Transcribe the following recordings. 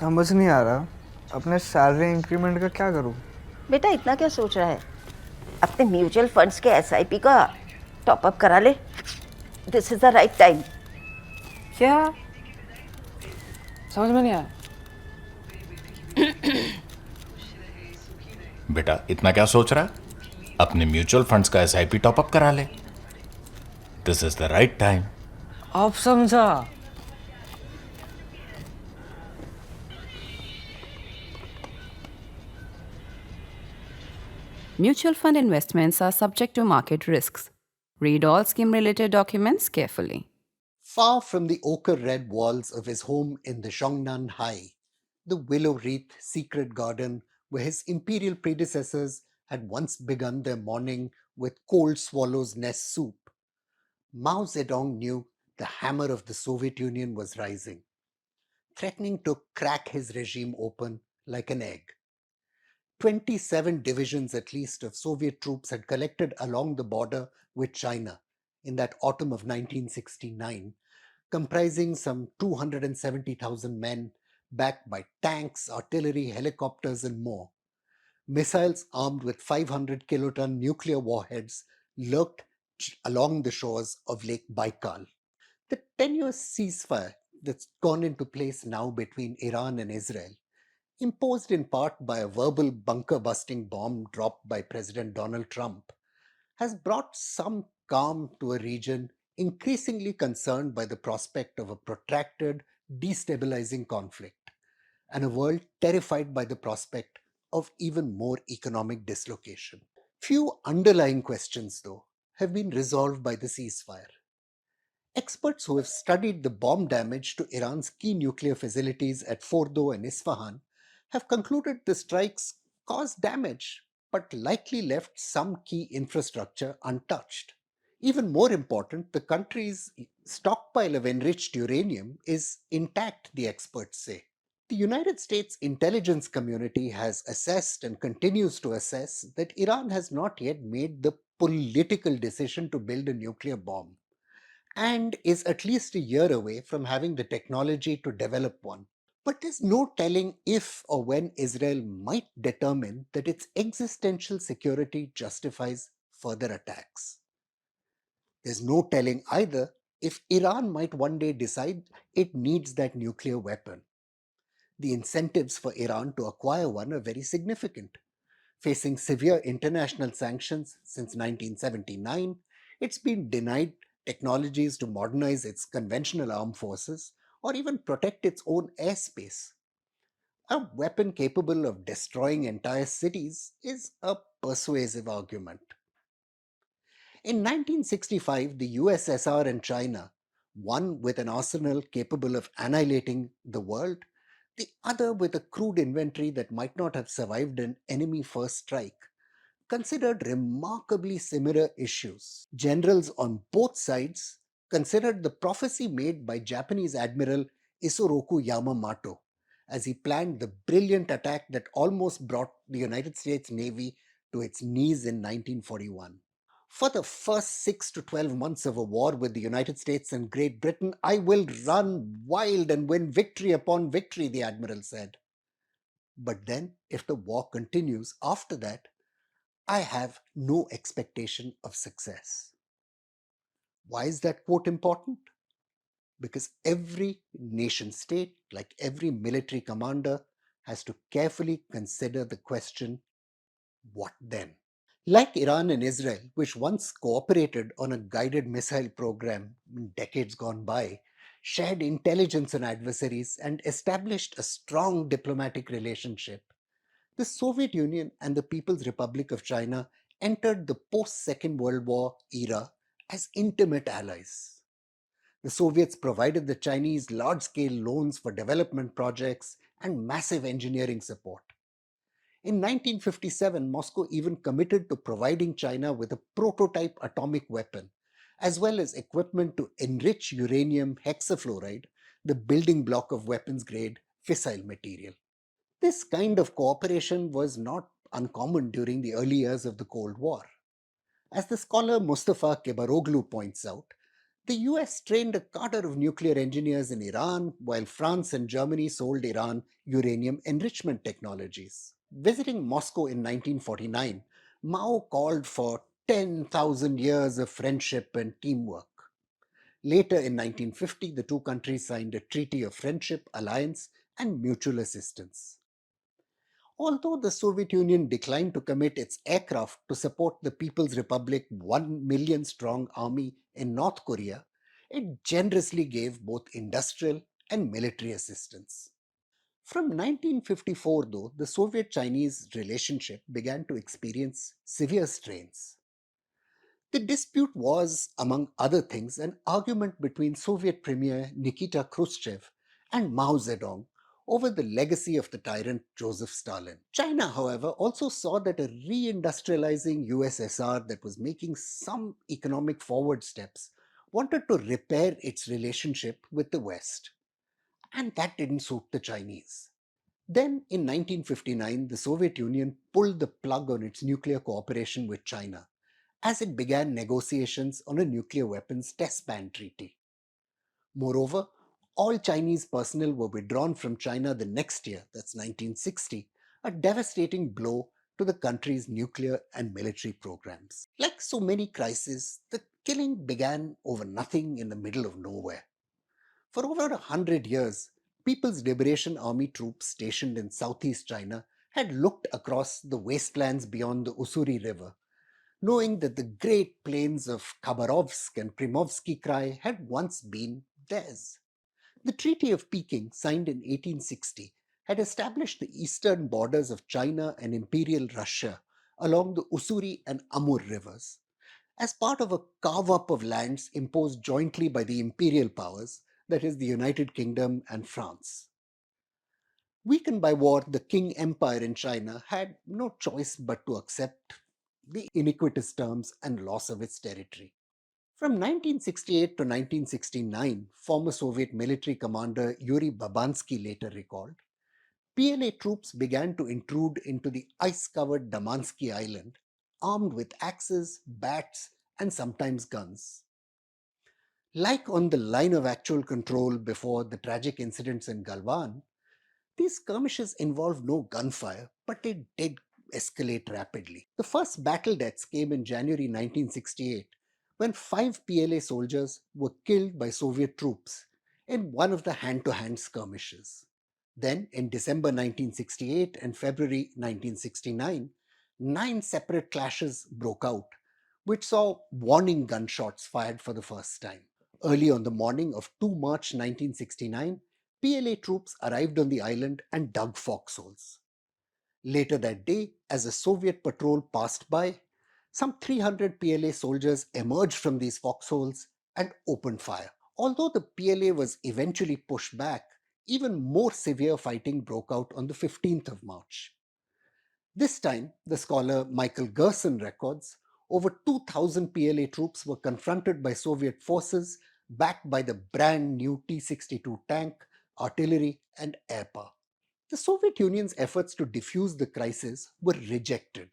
समझ नहीं आ रहा अपने सैलरी इंक्रीमेंट का क्या करूं। बेटा इतना क्या सोच रहा है? अपने म्यूचुअल फंड्स के एसआईपी का टॉप अप करा ले। This is the right time. क्या? समझ में नहीं आया। बेटा इतना क्या सोच रहा है? अपने म्यूचुअल फंड्स का एसआईपी टॉपअप करा ले। This is the right time. अब समझा। Mutual fund investments are subject to market risks. Read all scheme related documents carefully. Far from the ochre-red walls of his home in the Zhongnan Hai, the willow-wreath secret garden where his imperial predecessors had once begun their morning with cold swallow's nest soup, Mao Zedong knew the hammer of the Soviet Union was rising, threatening to crack his regime open like an egg. 27 divisions at least of Soviet troops had collected along the border with China in that autumn of 1969, comprising some 270,000 men backed by tanks, artillery, helicopters, and more. Missiles armed with 500 kiloton nuclear warheads lurked along the shores of Lake Baikal. The tenuous ceasefire that's gone into place now between Iran and Israel, imposed in part by a verbal bunker busting bomb dropped by President Donald Trump, has brought some calm to a region increasingly concerned by the prospect of a protracted, destabilizing conflict, and a world terrified by the prospect of even more economic dislocation. Few underlying questions, though, have been resolved by the ceasefire. Experts who have studied the bomb damage to Iran's key nuclear facilities at Fordo and Isfahan have concluded the strikes caused damage but likely left some key infrastructure untouched. Even more important, the country's stockpile of enriched uranium is intact, the experts say. The United States intelligence community has assessed and continues to assess that Iran has not yet made the political decision to build a nuclear bomb and is at least a year away from having the technology to develop one. But there's no telling if or when Israel might determine that its existential security justifies further attacks. There's no telling either if Iran might one day decide it needs that nuclear weapon. The incentives for Iran to acquire one are very significant. Facing severe international sanctions since 1979, it's been denied technologies to modernize its conventional armed forces or even protect its own airspace. A weapon capable of destroying entire cities is a persuasive argument. In 1965, the USSR and China, one with an arsenal capable of annihilating the world, the other with a crude inventory that might not have survived an enemy first strike, considered remarkably similar issues. Generals on both sides considered the prophecy made by Japanese Admiral Isoroku Yamamoto as he planned the brilliant attack that almost brought the United States Navy to its knees in 1941. For the first 6 to 12 months of a war with the United States and Great Britain, I will run wild and win victory upon victory, the Admiral said. But then, if the war continues after that, I have no expectation of success. Why is that quote important? Because every nation state, like every military commander, has to carefully consider the question, what then? Like Iran and Israel, which once cooperated on a guided missile program in decades gone by, shared intelligence on adversaries, and established a strong diplomatic relationship, the Soviet Union and the People's Republic of China entered the post Second World War era as intimate allies. The Soviets provided the Chinese large scale loans for development projects and massive engineering support. In 1957, Moscow even committed to providing China with a prototype atomic weapon, as well as equipment to enrich uranium hexafluoride, the building block of weapons grade fissile material. This kind of cooperation was not uncommon during the early years of the Cold War. As the scholar Mustafa Kebaroglu points out, The US trained a cadre of nuclear engineers in Iran, while France and Germany sold Iran uranium enrichment technologies. Visiting Moscow in 1949, Mao called for 10,000 years of friendship and teamwork. Later in 1950, the two countries signed a treaty of friendship, alliance, and mutual assistance. Although the Soviet Union declined to commit its aircraft to support the People's Republic 1 million strong army in North Korea, it generously gave both industrial and military assistance. From 1954, though, the Soviet Chinese relationship began to experience severe strains. The dispute was, among other things, an argument between Soviet Premier Nikita Khrushchev and Mao Zedong over the legacy of the tyrant Joseph Stalin. China, however, also saw that a reindustrializing USSR that was making some economic forward steps wanted to repair its relationship with the West. And that didn't suit the Chinese. Then, in 1959, the Soviet Union pulled the plug on its nuclear cooperation with China as it began negotiations on a nuclear weapons test ban treaty. Moreover, all Chinese personnel were withdrawn from China the next year, that's 1960, a devastating blow to the country's nuclear and military programs. Like so many crises, the killing began over nothing in the middle of nowhere. For over 100 years, People's Liberation Army troops stationed in southeast China had looked across the wastelands beyond the Ussuri River, knowing that the great plains of Khabarovsk and Primovsky Krai had once been theirs. The Treaty of Peking, signed in 1860, had established the eastern borders of China and Imperial Russia along the Ussuri and Amur rivers, as part of a carve up of lands imposed jointly by the imperial powers, that is, the United Kingdom and France. Weakened by war, the Qing Empire in China had no choice but to accept the iniquitous terms and loss of its territory. From 1968 to 1969, former Soviet military commander Yuri Babansky later recalled, PLA troops began to intrude into the ice covered Damansky Island, armed with axes, bats, and sometimes guns. Like on the line of actual control before the tragic incidents in Galwan, these skirmishes involved no gunfire, but they did escalate rapidly. The first battle deaths came in January 1968 when 5 PLA soldiers were killed by Soviet troops in one of the hand to hand skirmishes. Then, in December 1968 and February 1969, 9 separate clashes broke out, which saw warning gunshots fired for the first time. Early on the morning of 2 March 1969, PLA troops arrived on the island and dug foxholes. Later that day, as a Soviet patrol passed by, some 300 PLA soldiers emerged from these foxholes and opened fire. Although the PLA was eventually pushed back, even more severe fighting broke out on the 15th of March. This time, the scholar Michael Gerson records, over 2,000 PLA troops were confronted by Soviet forces backed by the brand new T-62 tank, artillery, and air power. The Soviet Union's efforts to defuse the crisis were rejected.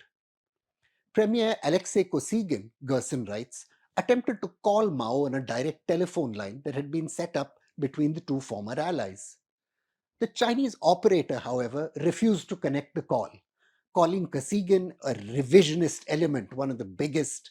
Premier Alexei Kosygin, Gerson writes, attempted to call Mao on a direct telephone line that had been set up between the two former allies. The Chinese operator, however, refused to connect the call, calling Kosygin a revisionist element, one of the biggest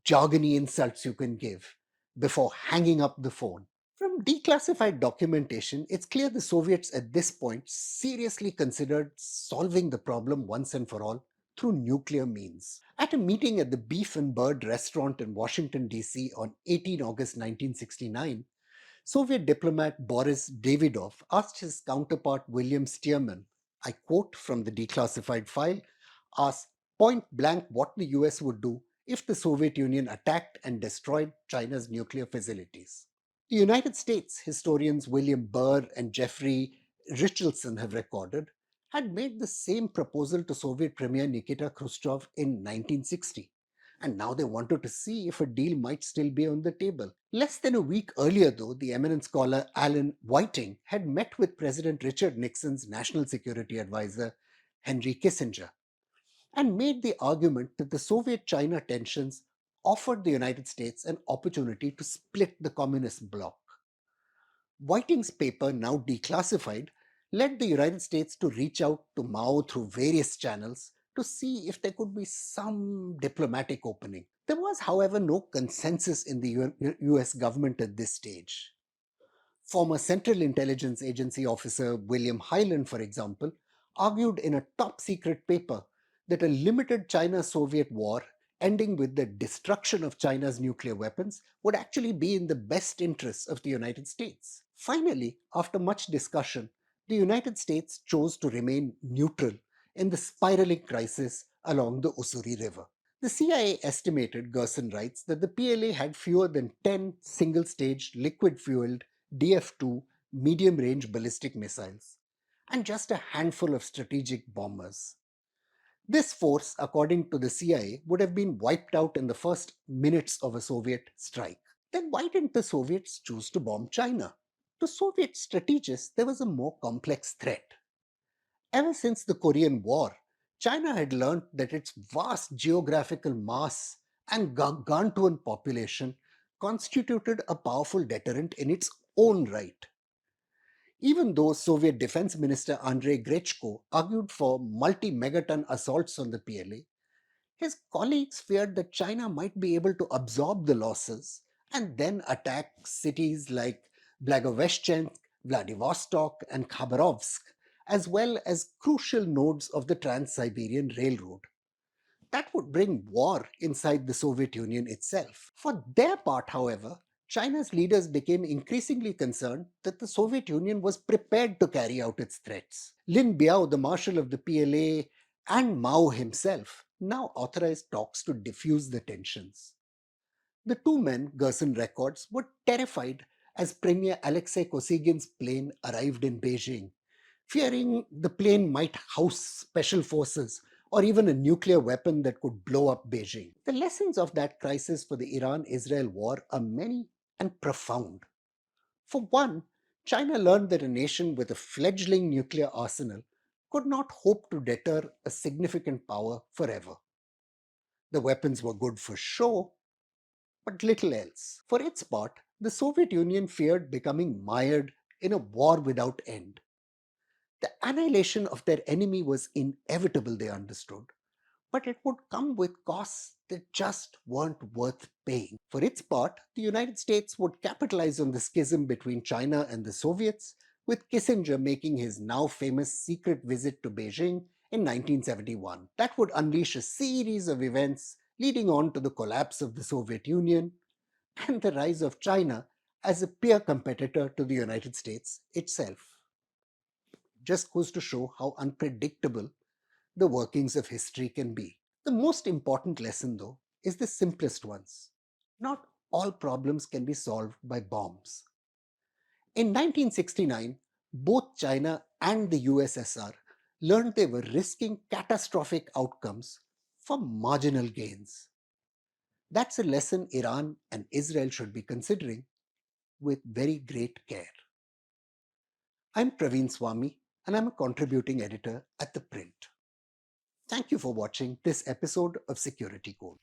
jargony insults you can give, before hanging up the phone. From declassified documentation, it's clear the Soviets at this point seriously considered solving the problem once and for all through nuclear means. At a meeting at the Beef and Bird restaurant in Washington, D.C. on 18 August 1969, Soviet diplomat Boris Davidov asked his counterpart William Stearman, I quote from the declassified file, asked point blank what the US would do if the Soviet Union attacked and destroyed China's nuclear facilities. The United States, historians William Burr and Jeffrey Richardson have recorded, had made the same proposal to Soviet Premier Nikita Khrushchev in 1960. And now they wanted to see if a deal might still be on the table. Less than a week earlier, though, the eminent scholar Alan Whiting had met with President Richard Nixon's national security advisor, Henry Kissinger, and made the argument that the Soviet China tensions offered the United States an opportunity to split the communist bloc. Whiting's paper, now declassified, led the United States to reach out to Mao through various channels to see if there could be some diplomatic opening. There was, however, no consensus in the US government at this stage. Former Central Intelligence Agency officer William Hyland, for example, argued in a top secret paper that a limited China Soviet war ending with the destruction of China's nuclear weapons would actually be in the best interests of the United States. Finally, after much discussion, the United States chose to remain neutral in the spiraling crisis along the Ussuri River. The CIA estimated, Gerson writes, that the PLA had fewer than 10 single-stage liquid-fueled DF-2 medium-range ballistic missiles and just a handful of strategic bombers. This force, according to the CIA, would have been wiped out in the first minutes of a Soviet strike. Then why didn't the Soviets choose to bomb China? To Soviet strategists, there was a more complex threat. Ever since the Korean War, China had learned that its vast geographical mass and gargantuan population constituted a powerful deterrent in its own right. Even though Soviet Defense Minister Andrei Grechko argued for multi-megaton assaults on the PLA, his colleagues feared that China might be able to absorb the losses and then attack cities like Blagoveshchensk, Vladivostok, and Khabarovsk, as well as crucial nodes of the Trans-Siberian Railroad. That would bring war inside the Soviet Union itself. For their part, however, China's leaders became increasingly concerned that the Soviet Union was prepared to carry out its threats. Lin Biao, the marshal of the PLA, and Mao himself now authorized talks to diffuse the tensions. The two men, Gerson records, were terrified as Premier Alexei Kosygin's plane arrived in Beijing, fearing the plane might house special forces or even a nuclear weapon that could blow up Beijing. The lessons of that crisis for the Iran-Israel war are many and profound. For one, China learned that a nation with a fledgling nuclear arsenal could not hope to deter a significant power forever. The weapons were good for show, but little else. For its part, the Soviet Union feared becoming mired in a war without end. The annihilation of their enemy was inevitable, they understood, but it would come with costs that just weren't worth paying. For its part, the United States would capitalize on the schism between China and the Soviets, with Kissinger making his now famous secret visit to Beijing in 1971. That would unleash a series of events leading on to the collapse of the Soviet Union and the rise of China as a peer competitor to the United States itself. Just goes to show how unpredictable the workings of history can be. The most important lesson, though, is the simplest ones. Not all problems can be solved by bombs. In 1969, both China and the USSR learned they were risking catastrophic outcomes for marginal gains. That's a lesson Iran and Israel should be considering with very great care. I'm Praveen Swami, and I'm a contributing editor at ThePrint. Thank you for watching this episode of Security Code.